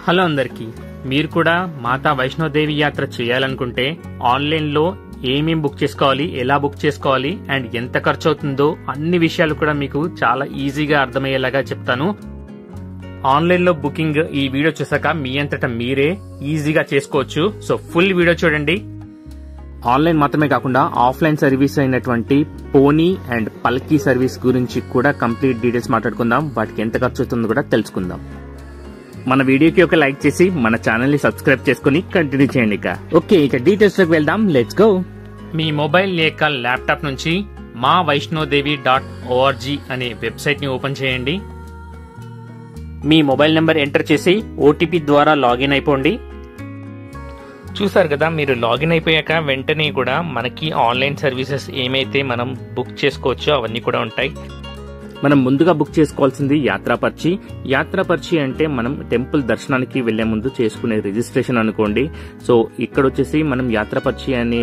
Hello అందరికీ, మీరు కూడా మాతా వైష్ణోదేవి యాత్ర చేయాలనుకుంటే ఆన్లైన్లో ఏమేం బుక్ చేసుకోవాలి, ఎలా బుక్ చేసుకోవాలి అండ్ ఎంత ఖర్చు అవుతుందో అన్ని విషయాలు కూడా మీకు చాలా ఈజీగా అర్థమయ్యేలాగా చెప్తాను. ఆన్లైన్లో బుకింగ్ ఈ వీడియో చూసాక మీ అంతటా మీరే ఈజీగా చేసుకోవచ్చు. సో ఫుల్ వీడియో చూడండి. ఆన్లైన్ మాత్రమే కాకుండా ఆఫ్లైన్ సర్వీస్ అయినటువంటి పోనీ అండ్ పల్కీ సర్వీస్ గురించి కూడా కంప్లీట్ డీటెయిల్స్ మాట్లాడుకుందాం. వాటికి ఎంత ఖర్చు అవుతుందో కూడా తెలుసుకుందాం. మన వీడియోకి ఒక లైక్ చేసి మన ఛానల్ ని సబ్స్క్రైబ్ చేసుకుని కంటిన్యూ చేయండి. ఇక డీటెయిల్స్ లోకి వెళ్దాం. Let's go. మీ మొబైల్ లేక ల్యాప్టాప్ నుంచి mavaishnodevi.org అనే వెబ్సైట్ ని ఓపెన్ చేయండి. మీ మొబైల్ నెంబర్ ఎంటర్ చేసి ఓటీపీ ద్వారా లాగిన్ అయిపోండి. చూసారు కదా, మీరు లాగిన్ అయిపోయాక వెంటనే కూడా మనకి ఆన్లైన్ సర్వీసెస్ ఏమైతే మనం బుక్ చేసుకోవచ్చో అవన్నీ కూడా ఉంటాయి. మనం ముందుగా బుక్ చేసుకోవాల్సింది యాత్రాపర్చి. యాత్రాపర్చి అంటే మనం టెంపుల్ దర్శనానికి వెళ్లే ముందు చేసుకునే రిజిస్ట్రేషన్ అనుకోండి. సో ఇక్కడ వచ్చేసి మనం యాత్రాపర్చి అనే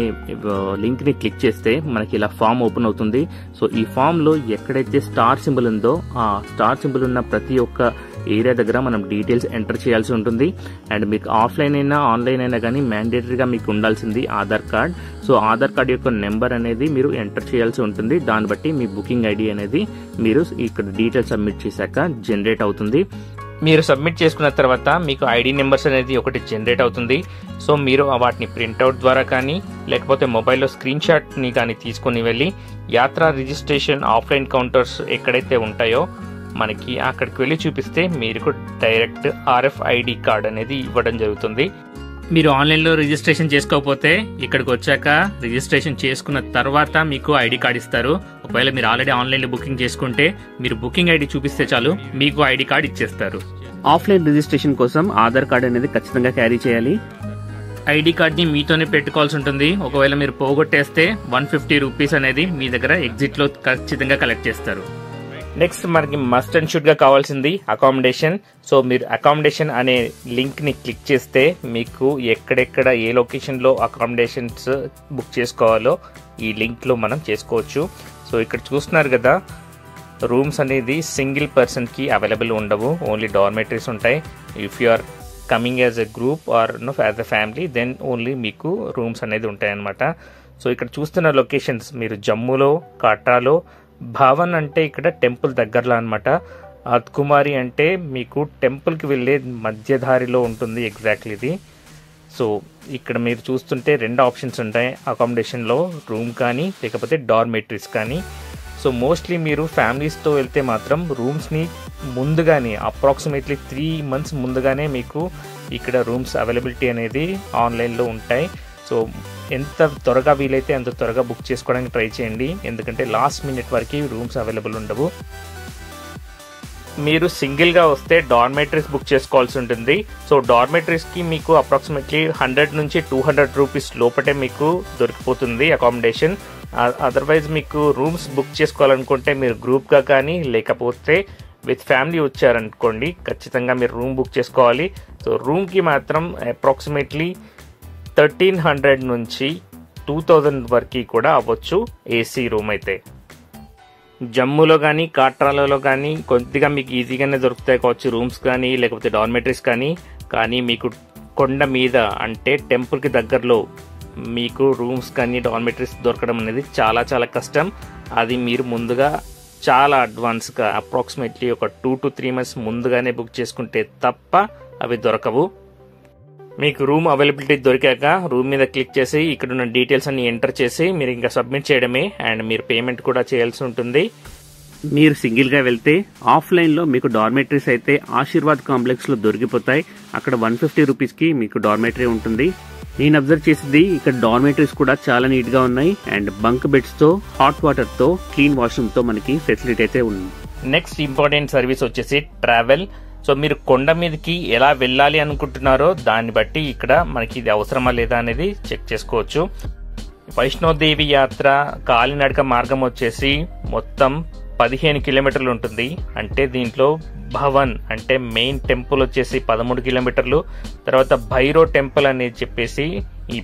లింక్ ని క్లిక్ చేస్తే మనకి ఇలా ఫామ్ ఓపెన్ అవుతుంది. సో ఈ ఫామ్ లో ఎక్కడైతే స్టార్ సింబల్ ఉందో ఆ స్టార్ సింబల్ ఉన్న ప్రతి ఒక్క ఏరియా దగ్గర మనం డీటెయిల్స్ ఎంటర్ చేయాల్సి ఉంటుంది. అండ్ మీకు ఆఫ్లైన్ అయినా ఆన్లైన్ అయినా కానీ మ్యాండేటరీగా మీకు ఉండాల్సింది Aadhaar card. So Aadhaar card యొక్క నెంబర్ అనేది మీరు ఎంటర్ చేయాల్సి ఉంటుంది. దాన్ని బట్టి మీ బుకింగ్ ఐడి అనేది మీరు ఇక్కడ డీటెయిల్స్ సబ్మిట్ చేశాక జనరేట్ అవుతుంది. మీరు సబ్మిట్ చేసుకున్న తర్వాత మీకు ఐడి నెంబర్స్ అనేది ఒకటి జనరేట్ అవుతుంది. సో మీరు వాటిని ప్రింట్అవుట్ ద్వారా కానీ లేకపోతే మొబైల్లో స్క్రీన్ షాట్ ని కానీ తీసుకుని వెళ్ళి యాత్రా రిజిస్ట్రేషన్ ఆఫ్లైన్ కౌంటర్స్ ఎక్కడైతే ఉంటాయో మనకి అక్కడికి వెళ్ళి చూపిస్తే మీరు డైరెక్ట్ RFID కార్డ్ అనేది ఇవ్వడం జరుగుతుంది. మీరు ఆన్లైన్లో రిజిస్ట్రేషన్ చేసుకోకపోతే ఇక్కడికి వచ్చాక రిజిస్ట్రేషన్ చేసుకున్న తర్వాత మీకు ఐడి కార్డ్ ఇస్తారు. ఒకవేళ మీరు ఆల్రెడీ ఆన్లైన్లో బుకింగ్ చేసుకుంటే మీరు బుకింగ్ ఐడి చూపిస్తే చాలు, మీకు ఐడి కార్డ్ ఇచ్చేస్తారు. ఆఫ్లైన్ రిజిస్ట్రేషన్ కోసం ఆధార్ కార్డ్ అనేది ఖచ్చితంగా క్యారీ చేయాలి. ఐడి కార్డ్ ని మీతోనే పెట్టుకోవాల్సి ఉంటుంది. ఒకవేళ మీరు పోగొట్టేస్తే 150 రూపీస్ అనేది మీ దగ్గర ఎగ్జిట్ లో ఖచ్చితంగా కలెక్ట్ చేస్తారు. నెక్స్ట్ మనకి మస్ట్ అండ్ షుడ్ గా కావాల్సింది అకామిడేషన్. సో మీరు అకామిడేషన్ అనే లింక్ ని క్లిక్ చేస్తే మీకు ఎక్కడెక్కడ ఏ లొకేషన్ లో అకామిడేషన్స్ బుక్ చేసుకోవాలో ఈ లింక్ లో మనం చేసుకోవచ్చు. సో ఇక్కడ చూస్తున్నారు కదా, రూమ్స్ అనేది సింగిల్ పర్సన్ కి అవైలబుల్ ఉండవు, ఓన్లీ డార్మెటరీస్ ఉంటాయి. If you are coming as a group or as a family then only మీకు రూమ్స్ అనేది ఉంటాయి అన్నమాట. సో ఇక్కడ చూస్తున్న లొకేషన్స్ మీరు జమ్మూలో, కాట్రాలో, భావన్ అంటే ఇక్కడ టెంపుల్ దగ్గరలో అనమాట, అద్కుమారి అంటే మీకు టెంపుల్కి వెళ్ళే మధ్యదారిలో ఉంటుంది ఎగ్జాక్ట్లీ ఇది. సో ఇక్కడ మీరు చూస్తుంటే 2 ఆప్షన్స్ ఉంటాయి అకామిడేషన్లో, రూమ్ కానీ లేకపోతే డార్మెటరీస్ కానీ. సో మోస్ట్లీ మీరు ఫ్యామిలీస్తో వెళ్తే మాత్రం రూమ్స్ని ముందుగానే అప్రాక్సిమేట్లీ 3 months ముందుగానే మీకు ఇక్కడ రూమ్స్ అవైలబిలిటీ అనేది ఆన్లైన్లో ఉంటాయి. సో ఎంత త్వరగా వీలైతే అంత త్వరగా బుక్ చేసుకోవడానికి ట్రై చేయండి, ఎందుకంటే లాస్ట్ మినిట్ వరకు రూమ్స్ అవైలబుల్ ఉండవు. మీరు సింగిల్గా వస్తే డార్మెటరీస్ బుక్ చేసుకోవాల్సి ఉంటుంది. సో డార్మెటరీస్కి మీకు అప్రాక్సిమేట్లీ 100 నుంచి 200 రూపీస్ లోపటే మీకు దొరికిపోతుంది అకామిడేషన్. అదర్వైజ్ మీకు రూమ్స్ బుక్ చేసుకోవాలనుకుంటే మీరు గ్రూప్గా కానీ లేకపోతే విత్ ఫ్యామిలీ వచ్చారనుకోండి ఖచ్చితంగా మీరు రూమ్ బుక్ చేసుకోవాలి. సో రూమ్కి మాత్రం అప్రాక్సిమేట్లీ 1300 నుంచి 2000 వరకు కూడా అవ్వచ్చు ఏసీ రూమ్ అయితే. జమ్మూలో కానీ కాట్రాలలో కానీ కొద్దిగా మీకు ఈజీగానే దొరుకుతాయి కావచ్చు రూమ్స్ కానీ లేకపోతే డార్మెటరీస్ కానీ మీకు కొండ మీద అంటే టెంపుల్కి దగ్గరలో మీకు రూమ్స్ కానీ డార్మెటరీస్ దొరకడం అనేది చాలా చాలా కష్టం. అది మీరు ముందుగా చాలా అడ్వాన్స్గా అప్రాక్సిమేట్లీ ఒక 2 to 3 months ముందుగానే బుక్ చేసుకుంటే తప్ప అవి దొరకవు. మీకు రూమ్ అవైలబిలిటీ దొరికాక రూమ్ మీద క్లిక్ చేసి ఇక్కడ ఉన్న డీటెయిల్స్ అన్ని ఎంటర్ చేసి మీరు ఇంకా సబ్మిట్ చేయడమే. అండ్ మీరు పేమెంట్ కూడా చేయాల్సి ఉంటుంది. మీరు సింగిల్గా వెళ్తే ఆఫ్లైన్లో మీకు డార్మెటరీస్ అయితే ఆశీర్వాద్ కాంప్లెక్స్లో దొరికిపోతాయి. అక్కడ 150 రూపీస్కి మీకు డార్మెటరీ ఉంటుంది. నేను అబ్జర్వ్ చేసింది ఇక్కడ డార్మెటరీస్ కూడా చాలా నీట్గా ఉన్నాయి. అండ్ బంక్ బెడ్స్తో, హాట్ వాటర్తో, క్లీన్ వాష్రూమ్తో మనకి ఫెసిలిటీ అయితే ఉంది. నెక్స్ట్ ఇంపార్టెంట్ సర్వీస్ వచ్చేసి ట్రావెల్. సో మీరు కొండ మీదకి ఎలా వెళ్ళాలి అనుకుంటున్నారో దాన్ని బట్టి ఇక్కడ మనకి ఇది అవసరమా లేదా అనేది చెక్ చేసుకోవచ్చు. వైష్ణోదేవి యాత్ర కాలినడక మార్గం వచ్చేసి మొత్తం 15 కిలోమీటర్లు ఉంటుంది. అంటే దీంట్లో భవన్ అంటే మెయిన్ టెంపుల్ వచ్చేసి 13 కిలోమీటర్లు, తర్వాత భైరో టెంపుల్ అనేది చెప్పేసి ఈ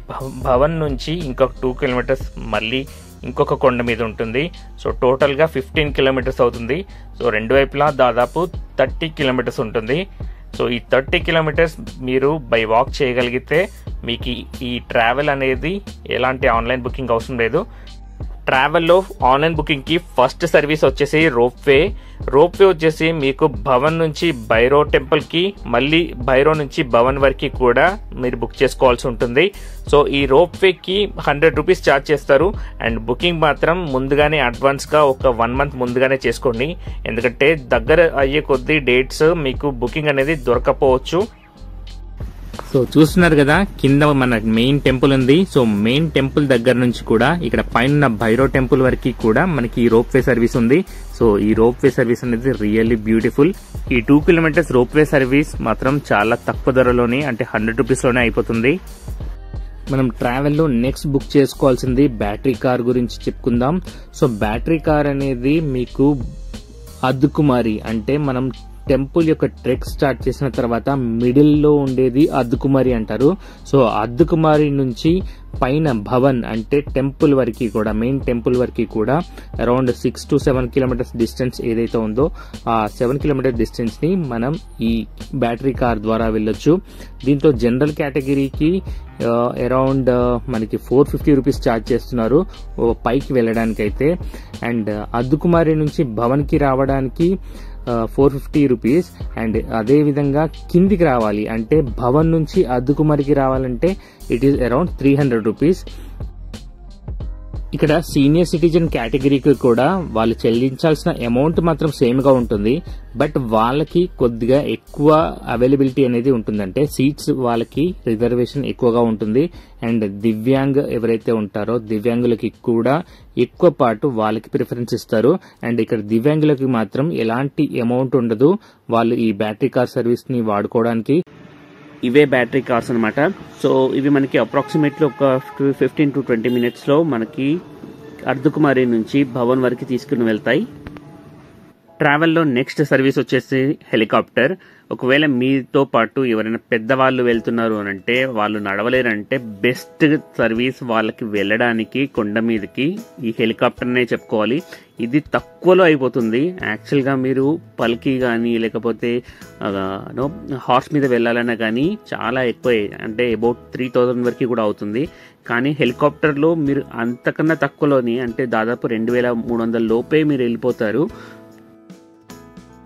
భవన్ నుంచి ఇంకొక 2 కిలోమీటర్స్ మళ్ళీ ఇంకొక కొండ మీద ఉంటుంది. సో టోటల్గా 15 కిలోమీటర్స్ అవుతుంది. సో రెండు వైపులా దాదాపు 30 కిలోమీటర్స్ ఉంటుంది. సో ఈ 30 కిలోమీటర్స్ మీరు బై వాక్ చేయగలిగితే మీకు ఈ ట్రావెల్ అనేది ఎలాంటి ఆన్లైన్ బుకింగ్ అవసరం లేదు. ట్రావెల్లో ఆన్లైన్ బుకింగ్కి ఫస్ట్ సర్వీస్ వచ్చేసి రోప్వే వచ్చేసి మీకు భవన్ నుంచి భైరో టెంపుల్కి, మళ్ళీ భైరో నుంచి భవన్ వరకు కూడా మీరు బుక్ చేసుకోవాల్సి ఉంటుంది. సో ఈ రోప్వేకి 100 రూపీస్ ఛార్జ్ చేస్తారు. అండ్ బుకింగ్ మాత్రం ముందుగానే అడ్వాన్స్గా ఒక 1 మంత్ ముందుగానే చేసుకోండి, ఎందుకంటే దగ్గర అయ్యే కొద్దీ డేట్స్ మీకు బుకింగ్ అనేది దొరకపోవచ్చు. సో చూస్తున్నారు కదా, కింద మన మెయిన్ టెంపుల్ ఉంది. సో మెయిన్ టెంపుల్ దగ్గర నుంచి కూడా ఇక్కడ పైన భైరో టెంపుల్ వరకు కూడా మనకి ఈ రోప్వే సర్వీస్ ఉంది. సో ఈ రోప్వే సర్వీస్ అనేది రియల్లీ బ్యూటిఫుల్. ఈ 2 కిలోమీటర్స్ రోప్వే సర్వీస్ మాత్రం చాలా తక్కువ ధరలోనే, అంటే 100 రూపీస్ లోనే అయిపోతుంది. మనం ట్రావెల్లో నెక్స్ట్ బుక్ చేసుకోవాల్సింది బ్యాటరీ కార్ గురించి చెప్పుకుందాం. సో బ్యాటరీ కార్ అనేది మీకు అద్దుకుమారి, అంటే మనం టెంపుల్ యొక్క ట్రెక్ స్టార్ట్ చేసిన తర్వాత మిడిల్లో ఉండేది అద్దుకుమారి అంటారు. సో అద్దుకుమారి నుంచి పైన భవన్ అంటే టెంపుల్ వరకు కూడా, మెయిన్ టెంపుల్ వరకు కూడా అరౌండ్ 6 to 7 కిలోమీటర్స్ డిస్టెన్స్ ఏదైతే ఉందో ఆ 7 కిలోమీటర్ డిస్టెన్స్ ని మనం ఈ బ్యాటరీ కార్ ద్వారా వెళ్ళొచ్చు. దీంట్లో జనరల్ కేటగిరీకి అరౌండ్ మనకి 450 రూపీస్ ఛార్జ్ చేస్తున్నారు పైకి వెళ్ళడానికి అయితే. అండ్ అద్దుకుమారి నుంచి భవన్ కి రావడానికి 450 రూపీస్. అండ్ అదే విధంగా కిందికి రావాలి అంటే భవన్ నుంచి అద్దుకుమారికి రావాలంటే ఇట్ ఈస్ అరౌండ్ 300 రూపీస్. ఇక్కడ సీనియర్ సిటిజన్ కేటగిరీకి కూడా వాళ్ళు చెల్లించాల్సిన అమౌంట్ మాత్రం సేమ్ గా ఉంటుంది, బట్ వాళ్ళకి కొద్దిగా ఎక్కువ అవైలబిలిటీ అనేది ఉంటుంది, అంటే సీట్స్ వాళ్ళకి రిజర్వేషన్ ఎక్కువగా ఉంటుంది. అండ్ దివ్యాంగ్ ఎవరైతే ఉంటారో దివ్యాంగులకి కూడా ఎక్కువ పాటు వాళ్ళకి ప్రిఫరెన్స్ ఇస్తారు. అండ్ ఇక్కడ దివ్యాంగులకి మాత్రం ఎలాంటి అమౌంట్ ఉండదు వాళ్ళు ఈ బ్యాటరీ కార్ సర్వీస్ ని వాడుకోవడానికి. ఇవే బ్యాటరీ కార్స్ అనమాట. సో ఇవి మనకి అప్రాక్సిమేట్లీ ఒక 15 to 20 మినిట్స్లో మనకి అర్ధకుమారి నుంచి భవన్ వరకు తీసుకుని వెళ్తాయి. ట్రావెల్లో నెక్స్ట్ సర్వీస్ వచ్చేసి హెలికాప్టర్. ఒకవేళ మీతో పాటు ఎవరైనా పెద్దవాళ్ళు వెళ్తున్నారు అని అంటే, వాళ్ళు నడవలేరంటే బెస్ట్ సర్వీస్ వాళ్ళకి వెళ్ళడానికి కొండ మీదకి ఈ హెలికాప్టర్నే చెప్పుకోవాలి. ఇది తక్కువలో అయిపోతుంది. యాక్చువల్గా మీరు పల్కి కానీ లేకపోతే హార్స్ మీద వెళ్ళాలన్నా కానీ చాలా ఎక్కువ, అంటే అబౌట్ 3000 వరకు కూడా అవుతుంది. కానీ హెలికాప్టర్లో మీరు అంతకన్నా తక్కువలోని, అంటే దాదాపు 2300 లోపే మీరు వెళ్ళిపోతారు.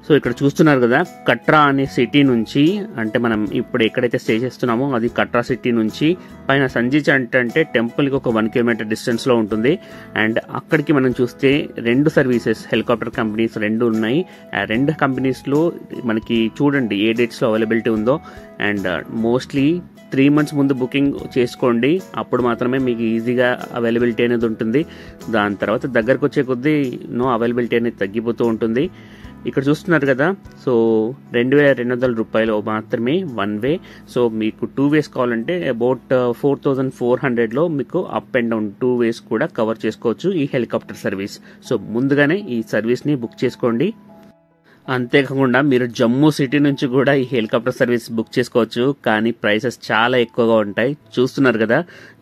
సో ఇక్కడ చూస్తున్నారు కదా, కట్రా అనే సిటీ నుంచి, అంటే మనం ఇప్పుడు ఎక్కడైతే స్టే చేస్తున్నామో అది కట్రా సిటీ నుంచి పైన సంజీచ్ అంటే టెంపుల్కి ఒక 1 కిలోమీటర్ డిస్టెన్స్ లో ఉంటుంది. అండ్ అక్కడికి మనం చూస్తే 2 సర్వీసెస్ హెలికాప్టర్ కంపెనీస్ 2 ఉన్నాయి. ఆ 2 కంపెనీస్ లో మనకి చూడండి ఏ డేట్స్ లో అవైలబిలిటీ ఉందో. అండ్ మోస్ట్లీ 3 months ముందు బుకింగ్ చేసుకోండి, అప్పుడు మాత్రమే మీకు ఈజీగా అవైలబిలిటీ అనేది ఉంటుంది. దాని తర్వాత దగ్గరకు వచ్చే కొద్దీ అవైలబిలిటీ అనేది తగ్గిపోతూ ఉంటుంది. ఇక్కడ చూస్తున్నారు కదా, సో 2200 రూపాయలు మాత్రమే 1 వే. సో మీకు 2 వేస్ కావాలంటే అబౌట్ 4400లో మీకు అప్ అండ్ డౌన్ 2 వేస్ కూడా కవర్ చేసుకోవచ్చు ఈ హెలికాప్టర్ సర్వీస్. సో ముందుగానే ఈ సర్వీస్ ని బుక్ చేసుకోండి. అంతేకాకుండా మీరు జమ్మూ సిటీ నుంచి కూడా ఈ హెలికాప్టర్ సర్వీస్ బుక్ చేసుకోవచ్చు, కానీ ప్రైసెస్ చాలా ఎక్కువగా ఉంటాయి. చూస్తున్నారు కదా,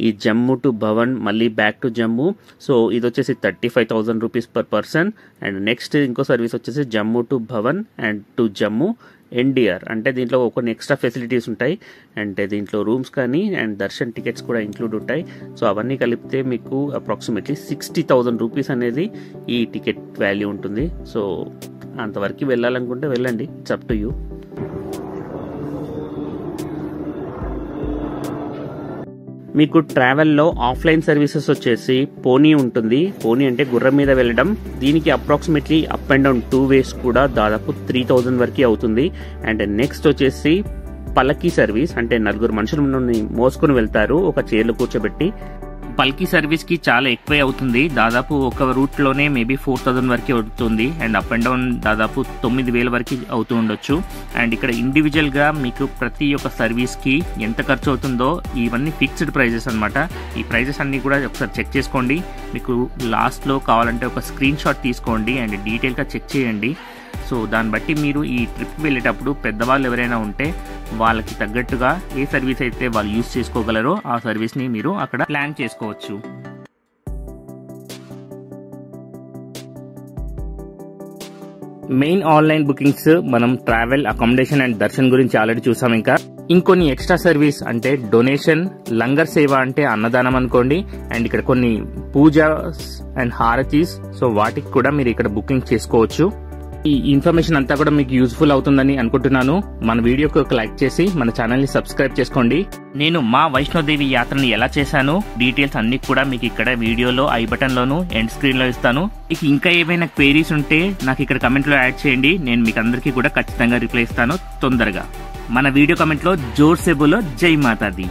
ఈ జమ్మూ టు భవన్ మళ్ళీ బ్యాక్ టు జమ్మూ. సో ఇది వచ్చేసి 35,000 rupees per person. And next ఇంకో సర్వీస్ వచ్చేసి Jammu to Bhavan and to Jammu NDR, అంటే దీంట్లో కొన్ని ఎక్స్ట్రా ఫెసిలిటీస్ ఉంటాయి. అంటే దీంట్లో రూమ్స్ కానీ అండ్ దర్శన్ టికెట్స్ కూడా ఇంక్లూడ్ ఉంటాయి. సో అవన్నీ కలిపితే మీకు అప్రాక్సిమేట్లీ 60,000 రూపీస్ అనేది ఈ టికెట్ వాల్యూ ఉంటుంది. సో అంతవరకు వెళ్ళాలనుకుంటే వెళ్ళండి, ఇట్స్ అప్ టు యూ. మీకు ట్రావెల్లో ఆఫ్లైన్ సర్వీసెస్ వచ్చేసి పోనీ ఉంటుంది. పోనీ అంటే గుర్రం మీద వెళ్ళడం. దీనికి అప్రాక్సిమేట్లీ అప్ అండ్ డౌన్ 2 వేస్ కూడా దాదాపు 3000 వరకు అవుతుంది. అండ్ నెక్స్ట్ వచ్చేసి పలకీ సర్వీస్, అంటే 4 మనుషులను మోసుకొని వెళ్తారు ఒక చైర్లో కూర్చోబెట్టి. పల్కీ సర్వీస్ కి చాలా ఎక్కువే అవుతుంది, దాదాపు ఒక రూట్ లోనే మేబీ 4000 వరకు అవుతుంది. అండ్ అప్ అండ్ డౌన్ దాదాపు 9000 వరకు అవుతూ ఉండొచ్చు. అండ్ ఇక్కడ ఇండివిజువల్ గా మీకు ప్రతి ఒక్క సర్వీస్ కి ఎంత ఖర్చు అవుతుందో ఇవన్నీ ఫిక్స్డ్ ప్రైజెస్ అనమాట. ఈ ప్రైజెస్ అన్ని కూడా ఒకసారి చెక్ చేసుకోండి. మీకు లాస్ట్ లో కావాలంటే ఒక స్క్రీన్ షాట్ తీసుకోండి అండ్ డీటెయిల్ గా చెక్ చేయండి. సో దాన్ని బట్టి మీరు ఈ ట్రిప్కి వెళ్ళేటప్పుడు పెద్దవాళ్ళు ఎవరైనా ఉంటే వాళ్ళకి తగ్గట్టుగా ఏ సర్వీస్ అయితే వాళ్ళు యూజ్ చేసుకోగలరో ఆ సర్వీస్ని మీరు అక్కడ ప్లాన్ చేసుకోవచ్చు. మెయిన్ ఆన్లైన్ బుకింగ్స్ మనం ట్రావెల్, అకామిడేషన్ అండ్ దర్శన్ గురించి ఆల్రెడీ చూసాం. ఇంకా ఇంకొన్ని ఎక్స్ట్రా సర్వీస్ అంటే డొనేషన్, లంగర్ సేవ అంటే అన్నదానం అనుకోండి, అండ్ ఇక్కడ కొన్ని పూజాస్ అండ్ హారతీస్, సో వాటికి కూడా మీరు ఇక్కడ బుకింగ్ చేసుకోవచ్చు. ఈ ఇన్ఫర్మేషన్ అంతా కూడా మీకు యూజ్ఫుల్ అవుతుందని అనుకుంటున్నాను. మన వీడియోకి ఒక లైక్ చేసి మన ఛానల్ ని సబ్స్క్రైబ్ చేసుకోండి. నేను మా వైష్ణోదేవి యాత్రని ఎలా చేశాను డీటెయిల్స్ అన్ని కూడా మీకు ఇక్కడ వీడియోలో I button loan end screen లో ఇస్తాను. ఇక ఇంకా ఏమైనా క్వైరీస్ ఉంటే నాకు ఇక్కడ కమెంట్ లో యాడ్ చేయండి. నేను మీకు అందరికీ కూడా ఖచ్చితంగా రిప్లై ఇస్తాను తొందరగా. మన వీడియో కమెంట్ లో జోర్ సే బోలో జై మాతాది.